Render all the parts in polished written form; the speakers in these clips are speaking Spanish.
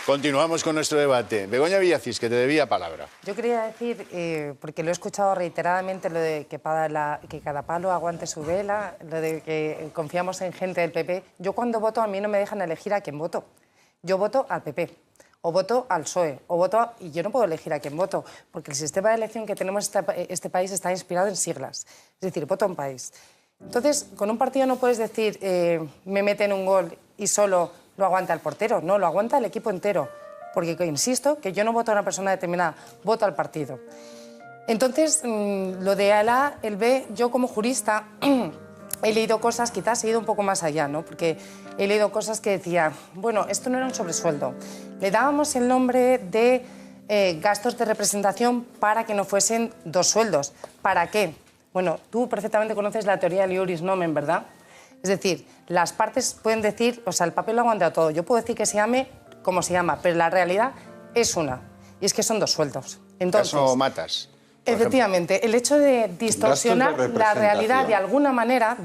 Continuamos con nuestro debate. Begoña Villacís, que te debía palabra. Yo quería decir, porque lo he escuchado reiteradamente, lo de que cada palo aguante su vela, lo de que confiamos en gente del PP. Yo cuando voto a mí no me dejan elegir a quién voto. Yo voto al PP, o voto al PSOE, y yo no puedo elegir a quién voto, porque el sistema de elección que tenemos en este país está inspirado en siglas. Es decir, voto a un país. Entonces, con un partido no puedes decir, me meten un gol y solo lo aguanta el portero. No, lo aguanta el equipo entero. Porque, insisto, que yo no voto a una persona determinada, voto al partido. Entonces, lo de el A, el B, yo como jurista he leído cosas, quizás he ido un poco más allá, ¿no? Porque he leído cosas que decía, bueno, esto no era un sobresueldo. Le dábamos el nombre de gastos de representación para que no fuesen 2 sueldos. ¿Para qué? Bueno, tú perfectamente conoces la teoría del iuris nomen, ¿verdad? Es decir, las partes pueden decir, o sea, el papel lo aguanta todo. Yo puedo decir que se llame como se llama, pero la realidad es una. Y es que son 2 sueldos. Entonces, caso Matas. Efectivamente, el hecho de distorsionar la realidad de alguna manera,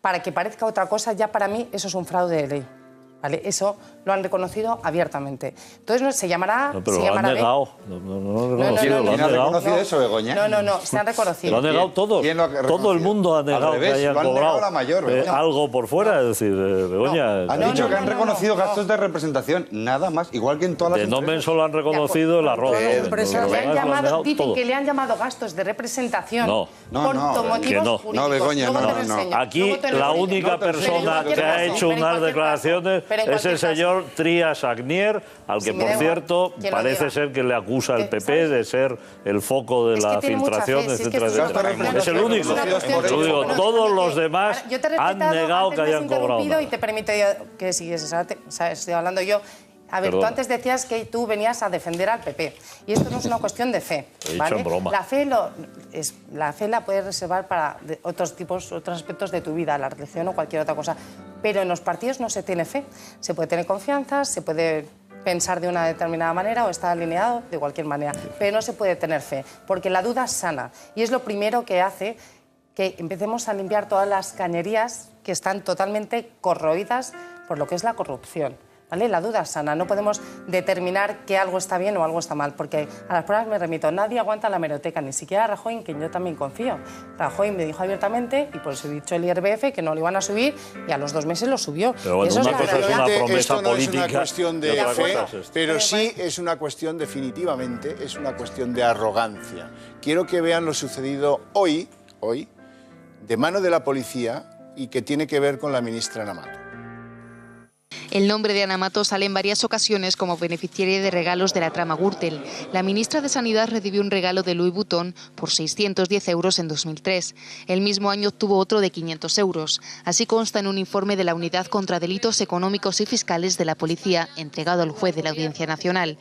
para que parezca otra cosa, ya para mí eso es un fraude de ley. ¿Vale? Eso lo han reconocido abiertamente. Entonces no se llamará... No, pero se lo llamará han negado. No, ¿Quién ha reconocido eso, Begoña? No, se han reconocido. Lo han negado todos. Todo el mundo ha negado que hayan cobrado la mayor, algo por fuera. Es decir, Begoña... Han dicho que han reconocido gastos de representación, nada más, igual que en todas las empresas. De nomen solo han reconocido el arroz. Dicen que le han llamado gastos de representación por motivos jurídicos. No, Begoña, no. Aquí la única persona que ha hecho unas declaraciones es el señor Trias Agnier, al que, por cierto, parece ser que le acusa el PP de ser el foco de la filtración, etcétera, etcétera. Es el único. Todos los demás han negado que hayan cobrado. Y te permito que sigues, estoy hablando yo. A ver, tú antes decías que tú venías a defender al PP. Y esto no es una cuestión de fe. He dicho en broma. La fe la puedes reservar para otros aspectos de tu vida, la religión o cualquier otra cosa. Pero en los partidos no se tiene fe. Se puede tener confianza, se puede pensar de una determinada manera o estar alineado de cualquier manera. Pero no se puede tener fe, porque la duda sana. Y es lo primero que hace que empecemos a limpiar todas las cañerías que están totalmente corroídas por lo que es la corrupción. ¿Vale? La duda es sana, no podemos determinar que algo está bien o algo está mal, porque a las pruebas me remito, nadie aguanta la hemeroteca, ni siquiera Rajoy, en quien yo también confío. Rajoy me dijo abiertamente, y por eso he dicho el IRPF, que no lo iban a subir, y a los 2 meses lo subió. Pero bueno, una cosa es una promesa esto no política, es una cuestión de fe, pero sí es una cuestión, definitivamente, es una cuestión de arrogancia. Quiero que vean lo sucedido hoy, de mano de la policía, y que tiene que ver con la ministra Ana Mato. El nombre de Ana Mato sale en varias ocasiones como beneficiaria de regalos de la trama Gürtel. La ministra de Sanidad recibió un regalo de Louis Vuitton por 610 euros en 2003. El mismo año obtuvo otro de 500 euros. Así consta en un informe de la Unidad contra Delitos Económicos y Fiscales de la Policía, entregado al juez de la Audiencia Nacional.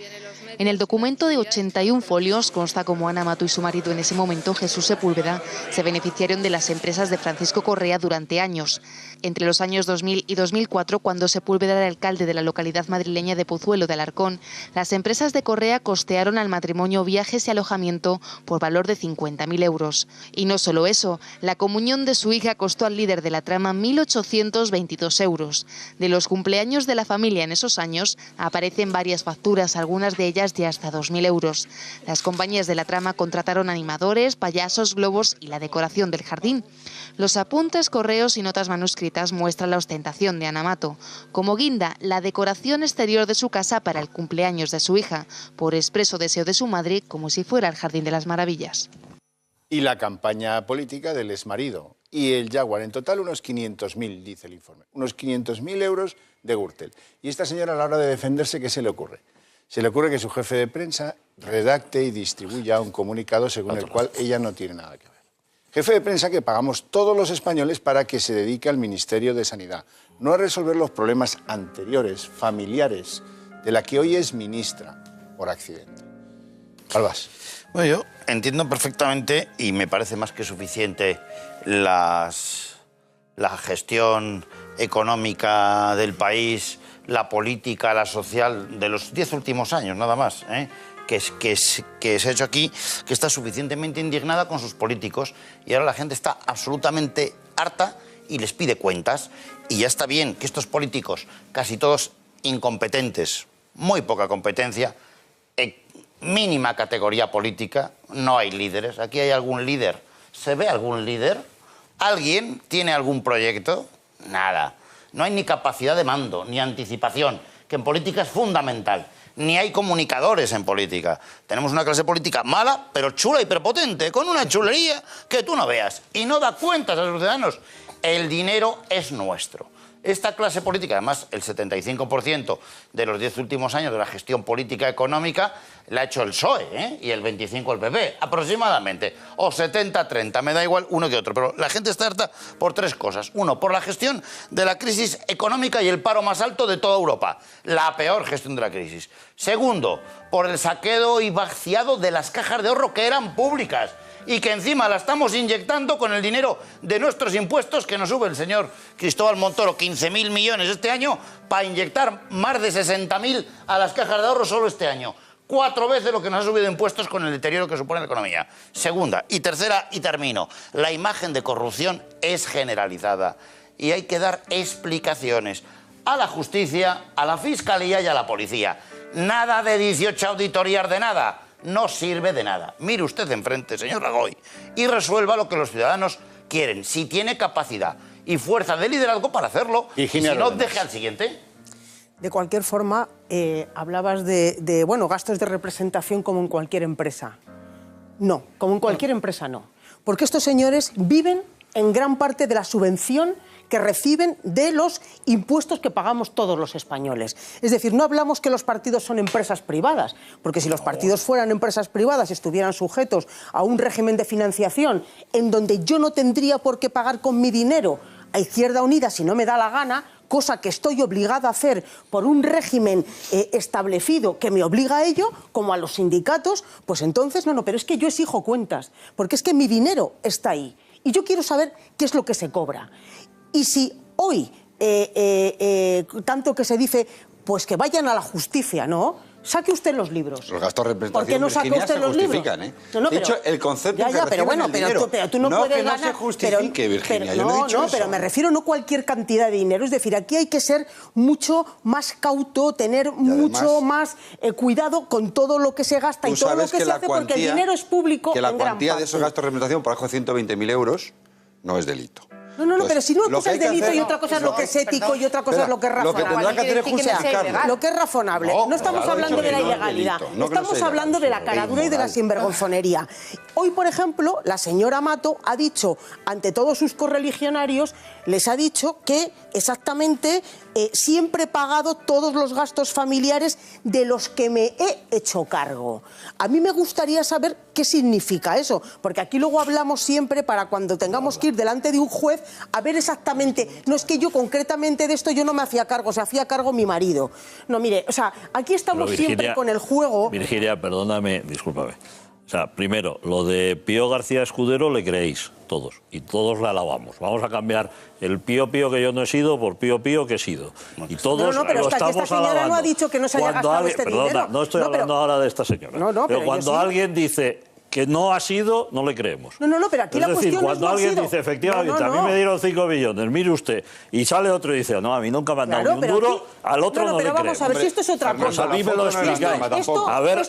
En el documento de 81 folios consta cómo Ana Mato y su marido en ese momento, Jesús Sepúlveda, se beneficiaron de las empresas de Francisco Correa durante años. Entre los años 2000 y 2004, cuando Sepúlveda era alcalde de la localidad madrileña de Pozuelo de Alarcón, las empresas de Correa costearon al matrimonio viajes y alojamiento por valor de 50.000 euros. Y no solo eso, la comunión de su hija costó al líder de la trama 1.822 euros. De los cumpleaños de la familia en esos años aparecen varias facturas, algunas de ellas de hasta 2.000 euros. Las compañías de la trama contrataron animadores, payasos, globos y la decoración del jardín. Los apuntes, correos y notas manuscritas muestran la ostentación de Ana Mato. Como guinda, la decoración exterior de su casa para el cumpleaños de su hija, por expreso deseo de su madre, como si fuera el Jardín de las Maravillas. Y la campaña política del exmarido y el Jaguar. En total unos 500.000, dice el informe. Unos 500.000 euros de Gürtel. Y esta señora, a la hora de defenderse, ¿qué se le ocurre? Se le ocurre que su jefe de prensa redacte y distribuya un comunicado según el cual ella no tiene nada que ver. Jefe de prensa que pagamos todos los españoles para que se dedique al Ministerio de Sanidad, no a resolver los problemas anteriores, familiares, de la que hoy es ministra, por accidente. Albás. Bueno, yo entiendo perfectamente y me parece más que suficiente la gestión económica del país, la política, la social de los 10 últimos años, nada más, que se ha hecho aquí, que está suficientemente indignada con sus políticos y ahora la gente está absolutamente harta y les pide cuentas. Y ya está bien que estos políticos, casi todos incompetentes, muy poca competencia, mínima categoría política, no hay líderes. ¿Aquí hay algún líder? ¿Se ve algún líder? ¿Alguien tiene algún proyecto? Nada. No hay ni capacidad de mando, ni anticipación, que en política es fundamental. Ni hay comunicadores en política. Tenemos una clase política mala, pero chula y prepotente, con una chulería que tú no veas. Y no da cuentas a sus ciudadanos. El dinero es nuestro. Esta clase política, además, el 75% de los 10 últimos años de la gestión política económica la ha hecho el PSOE, ¿eh? Y el 25% el PP, aproximadamente. O 70-30, me da igual uno que otro. Pero la gente está harta por tres cosas. Uno, por la gestión de la crisis económica y el paro más alto de toda Europa. La peor gestión de la crisis. Segundo, por el saqueo y vaciado de las cajas de ahorro que eran públicas y que encima la estamos inyectando con el dinero de nuestros impuestos que nos sube el señor Cristóbal Montoro 15.000 millones este año para inyectar más de 60.000 a las cajas de ahorro solo este año. 4 veces lo que nos ha subido impuestos con el deterioro que supone la economía. Segunda y tercera, y termino, la imagen de corrupción es generalizada y hay que dar explicaciones a la justicia, a la fiscalía y a la policía. Nada de 18 auditorías de nada. No sirve de nada. Mire usted enfrente, señor Rajoy, y resuelva lo que los ciudadanos quieren. Si tiene capacidad y fuerza de liderazgo para hacerlo, y si no, deje al siguiente. De cualquier forma, hablabas de gastos de representación como en cualquier empresa. No, como en cualquier empresa no. Porque estos señores viven en gran parte de la subvención que reciben de los impuestos que pagamos todos los españoles. Es decir, no hablamos que los partidos son empresas privadas, porque si los partidos fueran empresas privadas y estuvieran sujetos a un régimen de financiación en donde yo no tendría por qué pagar con mi dinero a Izquierda Unida si no me da la gana, cosa que estoy obligada a hacer por un régimen establecido que me obliga a ello, como a los sindicatos, pues entonces no, pero es que yo exijo cuentas, porque es que mi dinero está ahí y yo quiero saber qué es lo que se cobra. Y si hoy, tanto que se dice, pues que vayan a la justicia, ¿no? Saque usted los libros. Los gastos de representación, ¿por qué no saca usted los libros? No, de hecho, el concepto que pero bueno, pero tú no puedes ganar... No se justifique, Virginia, yo no he dicho eso. Pero me refiero no cualquier cantidad de dinero. Es decir, aquí hay que ser mucho más cauto, tener mucho más cuidado con todo lo que se gasta y todo lo que se hace, porque el dinero es público en gran parte. Que la cuantía de esos gastos de representación por abajo de 120.000 euros no es delito. No, pero si una cosa es delito y otra cosa es lo que es ético y otra cosa es lo que es razonable. Lo que tendrá que hacer es justificarlo. Lo que es razonable. No estamos hablando de la ilegalidad. Estamos hablando de la caradura y de la sinvergonzonería. Hoy, por ejemplo, la señora Mato ha dicho, ante todos sus correligionarios, les ha dicho que exactamente siempre he pagado todos los gastos familiares de los que me he hecho cargo. A mí me gustaría saber qué significa eso, porque aquí luego hablamos siempre para cuando tengamos que ir delante de un juez a ver exactamente, no es que yo concretamente de esto yo no me hacía cargo, se hacía cargo mi marido. No, mire, o sea, aquí estamos siempre con el juego... Virginia, perdóname, discúlpame. O sea, primero, lo de Pío García Escudero le creéis todos, y todos la alabamos. Vamos a cambiar el Pío Pío que yo no he sido por Pío Pío que he sido. Y todos pero lo es que estamos esta señora alabando. no ha dicho que no se haya gastado este dinero. No estoy hablando ahora de esta señora. Pero cuando alguien dice que no ha sido, no le creemos. Pero aquí la cuestión es cuando alguien dice, efectivamente, a mí me dieron 5 millones, mire usted, y sale otro y dice, no, a mí nunca me han dado ni un duro, al otro no le creo. Pero vamos a ver, si esto es otra cosa. Pues a mí me lo explicáis. A ver,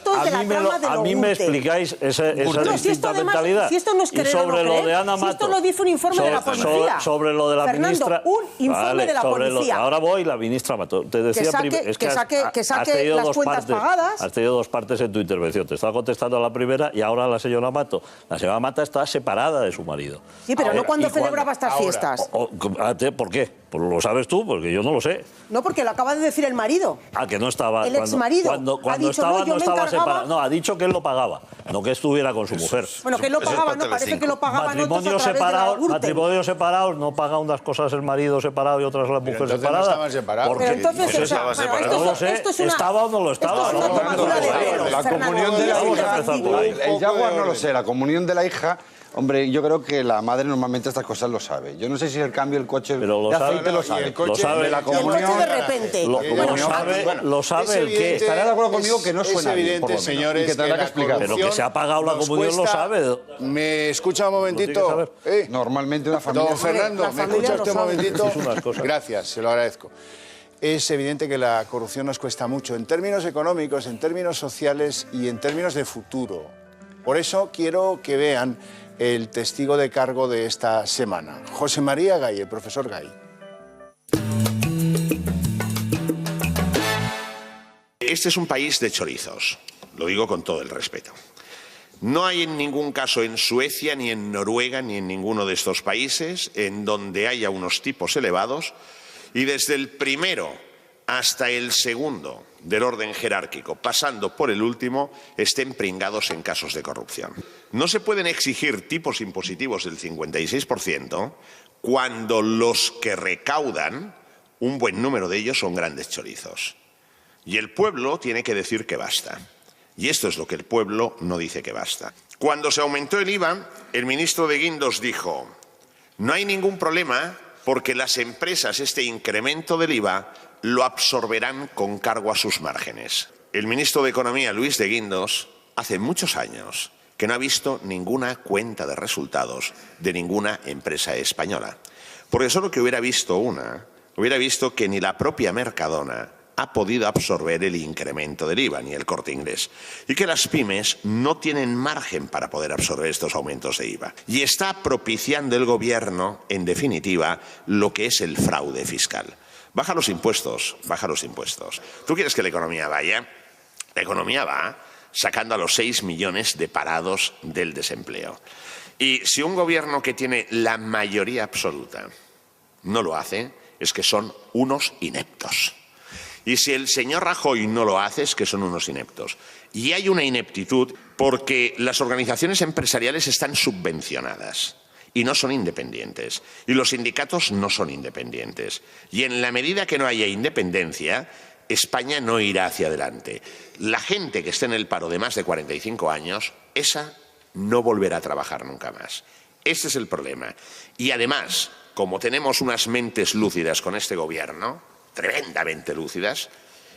a mí me explicáis esa distinta mentalidad. Si esto no es querer o no creer, si esto lo dice un informe de la policía. Sobre lo de la ministra... un informe de la policía. Ahora voy, la ministra Mato. Te decía que saque las cuentas pagadas. Has tenido 2 partes en tu intervención. Te estaba contestando a la primera y ahora la señora Mato. La señora Mato está separada de su marido. Sí, pero no cuando celebraba estas fiestas. ¿Por qué? Pues lo sabes tú, porque yo no lo sé. No, porque lo acaba de decir el marido. Que no estaba... El exmarido. Cuando estaba, no estaba separado. No, ha dicho que él lo pagaba, no que estuviera con su mujer. Bueno, que él lo pagaba, no, parece que lo pagaban Matrimonios separados, no paga unas cosas el marido separado y otras la mujer separada. No estaban separados. Pero entonces, no lo sé, ¿estaba o no lo estaba? La comunión de la hija... El Jaguar no lo sé, la comunión de la hija... Hombre, yo creo que la madre normalmente estas cosas lo sabe. Yo no sé si el cambio del coche de aceite lo sabe. Lo sabe la comunión de repente. Lo sabe el qué. Estará de acuerdo conmigo que no suena bien, evidente, señores, que tendrá que explicar. Pero que se ha pagado la comunión lo sabe. ¿Me escucha un momentito? Normalmente una familia... Don Fernando, ¿me escucha usted un momentito? Gracias, se lo agradezco. es evidente que la corrupción nos cuesta mucho, en términos económicos, en términos sociales y en términos de futuro. Por eso quiero que vean el testigo de cargo de esta semana, José María Gay, el profesor Gay. Este es un país de chorizos, lo digo con todo el respeto. No hay en ningún caso en Suecia, ni en Noruega, ni en ninguno de estos países en donde haya unos tipos elevados y desde el primero hasta el segundo del orden jerárquico, pasando por el último, estén pringados en casos de corrupción. No se pueden exigir tipos impositivos del 56% cuando los que recaudan, un buen número de ellos son grandes chorizos. Y el pueblo tiene que decir que basta. Y esto es lo que el pueblo no dice que basta. Cuando se aumentó el IVA, el ministro de Guindos dijo: no hay ningún problema porque las empresas este incremento del IVA lo absorberán con cargo a sus márgenes. El ministro de Economía, Luis de Guindos, hace muchos años que no ha visto ninguna cuenta de resultados de ninguna empresa española. Porque solo que hubiera visto una, hubiera visto que ni la propia Mercadona ha podido absorber el incremento del IVA, ni el Corte Inglés, y que las pymes no tienen margen para poder absorber estos aumentos de IVA. Y está propiciando el Gobierno, en definitiva, lo que es el fraude fiscal. Baja los impuestos, baja los impuestos. ¿Tú quieres que la economía vaya? La economía va sacando a los 6 millones de parados del desempleo. Y si un Gobierno que tiene la mayoría absoluta no lo hace, es que son unos ineptos. Y si el señor Rajoy no lo hace, es que son unos ineptos. Y hay una ineptitud porque las organizaciones empresariales están subvencionadas y no son independientes. Y los sindicatos no son independientes. Y en la medida que no haya independencia, España no irá hacia adelante. La gente que esté en el paro de más de 45 años, esa no volverá a trabajar nunca más. Este es el problema. Y además, como tenemos unas mentes lúcidas con este Gobierno, tremendamente lúcidas,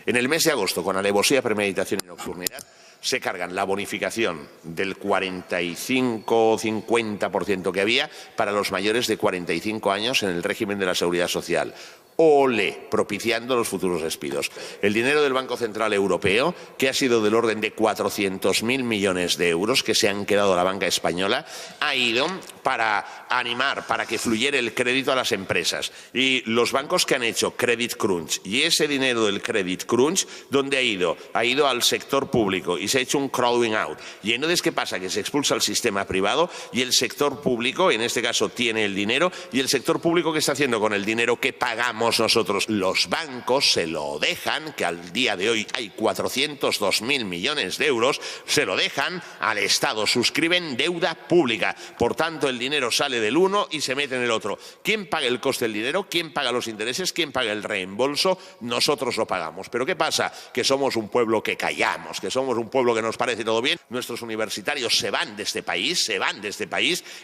en el mes de agosto, con alevosía, premeditación y nocturnidad, se cargan la bonificación del 45-50% que había para los mayores de 45 años en el régimen de la Seguridad Social. ¡Ole! Propiciando los futuros despidos. El dinero del Banco Central Europeo, que ha sido del orden de 400.000 millones de euros que se han quedado a la banca española, ha ido para animar, para que fluyera el crédito a las empresas. Y los bancos que han hecho Credit Crunch, y ese dinero del Credit Crunch, ¿dónde ha ido? Ha ido al sector público y se ha hecho un crowding out. Y entonces, ¿qué pasa? Que se expulsa al sistema privado y el sector público, en este caso, tiene el dinero, y el sector público, ¿qué está haciendo con el dinero que pagamos nosotros? Los bancos se lo dejan, que al día de hoy hay 402.000 millones de euros, se lo dejan al Estado, suscriben deuda pública. Por tanto, el dinero sale del uno y se mete en el otro. ¿Quién paga el coste del dinero? ¿Quién paga los intereses? ¿Quién paga el reembolso? Nosotros lo pagamos. ¿Pero qué pasa? Que somos un pueblo que callamos, que somos un pueblo que nos parece todo bien. Nuestros universitarios se van de este país,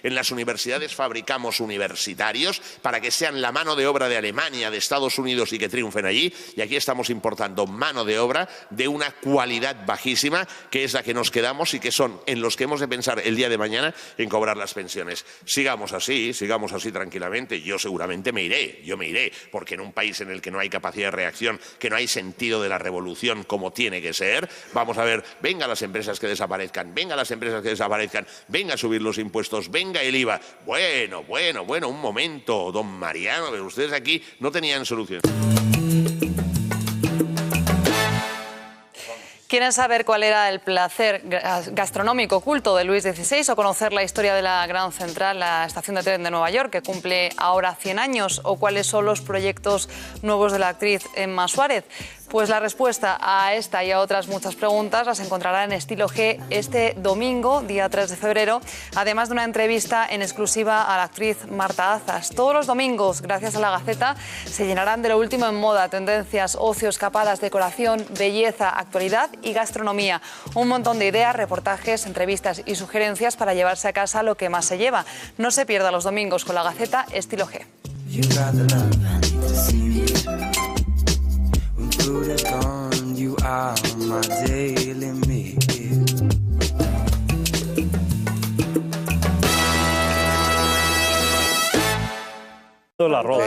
En las universidades fabricamos universitarios para que sean la mano de obra de Alemania, de Estados Unidos y que triunfen allí, y aquí estamos importando mano de obra de una cualidad bajísima, que es la que nos quedamos y que son en los que hemos de pensar el día de mañana en cobrar las pensiones. Sigamos así tranquilamente. Yo seguramente me iré, porque en un país en el que no hay capacidad de reacción, que no hay sentido de la revolución como tiene que ser, vamos a ver, venga las empresas que desaparezcan, venga a subir los impuestos, venga el IVA. Bueno, un momento, don Mariano, pero ustedes aquí no tenían solución. ¿Quieren saber cuál era el placer gastronómico oculto de Luis XVI o conocer la historia de la Grand Central, la estación de tren de Nueva York, que cumple ahora 100 años? ¿O cuáles son los proyectos nuevos de la actriz Emma Suárez? Pues la respuesta a esta y a otras muchas preguntas las encontrará en Estilo G este domingo, día 3 de febrero, además de una entrevista en exclusiva a la actriz Marta Azas. Todos los domingos, gracias a La Gaceta, se llenarán de lo último en moda, tendencias, ocio, escapadas, decoración, belleza, actualidad y gastronomía. Un montón de ideas, reportajes, entrevistas y sugerencias para llevarse a casa lo que más se lleva. No se pierda los domingos con La Gaceta Estilo G. You are my daily meal. el arroz.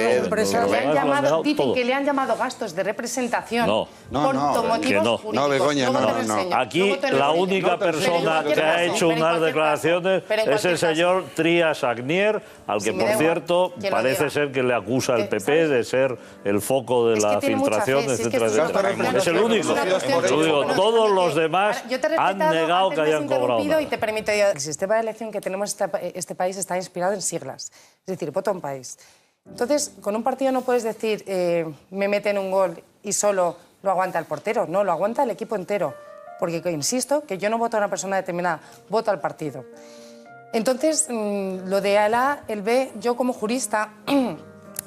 Dicen que le han llamado gastos de representación por motivos jurídicos. No, Begoña, no. Aquí la única persona que ha hecho unas declaraciones es el señor Trias Agnier, al que, por cierto, parece ser que le acusa el PP de ser el foco de la filtración, etcétera, etcétera. Es el único. Todos los demás han negado que hayan cobrado. Y te permito yo, el sistema de elección que tenemos este país está inspirado en siglas. Es decir, voto en país. Entonces, con un partido no puedes decir me meten un gol y solo lo aguanta el portero. No, lo aguanta el equipo entero. Porque, insisto, que yo no voto a una persona determinada, voto al partido. Entonces, lo de el A, el B, yo como jurista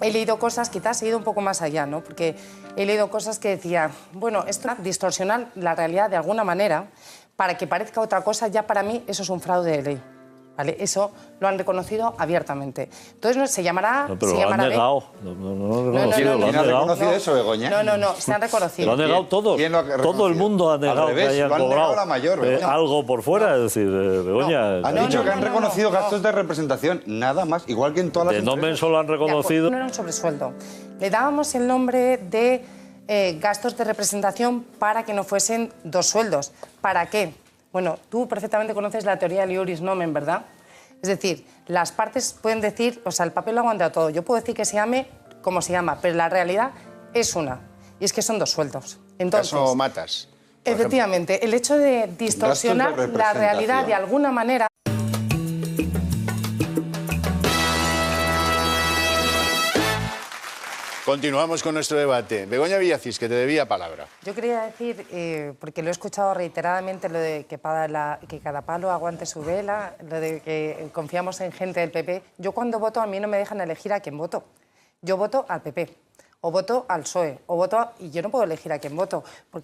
he leído cosas, quizás he ido un poco más allá, ¿no? Porque he leído cosas que decía, bueno, esto es distorsionar la realidad de alguna manera para que parezca otra cosa, ya para mí eso es un fraude de ley. ¿Vale? Eso lo han reconocido abiertamente. Entonces no, se llamará... No, pero se llamará lo han negado. No, ¿Quién ha reconocido eso, Begoña? No, se han reconocido. Lo han negado todos. Todo el mundo ha negado que hayan cobrado algo por fuera. Es decir, Begoña... Han dicho que han reconocido gastos de representación, nada más, igual que en todas las... De nombre solo han reconocido... No era un sobresueldo. Le dábamos el nombre de gastos de representación para que no fuesen dos sueldos. ¿Para qué? Bueno, tú perfectamente conoces la teoría del iuris nomen, ¿verdad? Es decir, las partes pueden decir, o sea, el papel lo aguanta todo. Yo puedo decir que se llame como se llama, pero la realidad es una. Y es que son dos sueldos. Entonces, caso Matas. Efectivamente, el hecho de distorsionar la realidad de alguna manera... Continuamos con nuestro debate. Begoña Villacís, que te debía palabra. Yo quería decir, porque lo he escuchado reiteradamente, lo de que cada palo aguante su vela, lo de que confiamos en gente del PP. Yo cuando voto a mí no me dejan elegir a quién voto. Yo voto al PP, o voto al PSOE, o voto y yo no puedo elegir a quién voto. Porque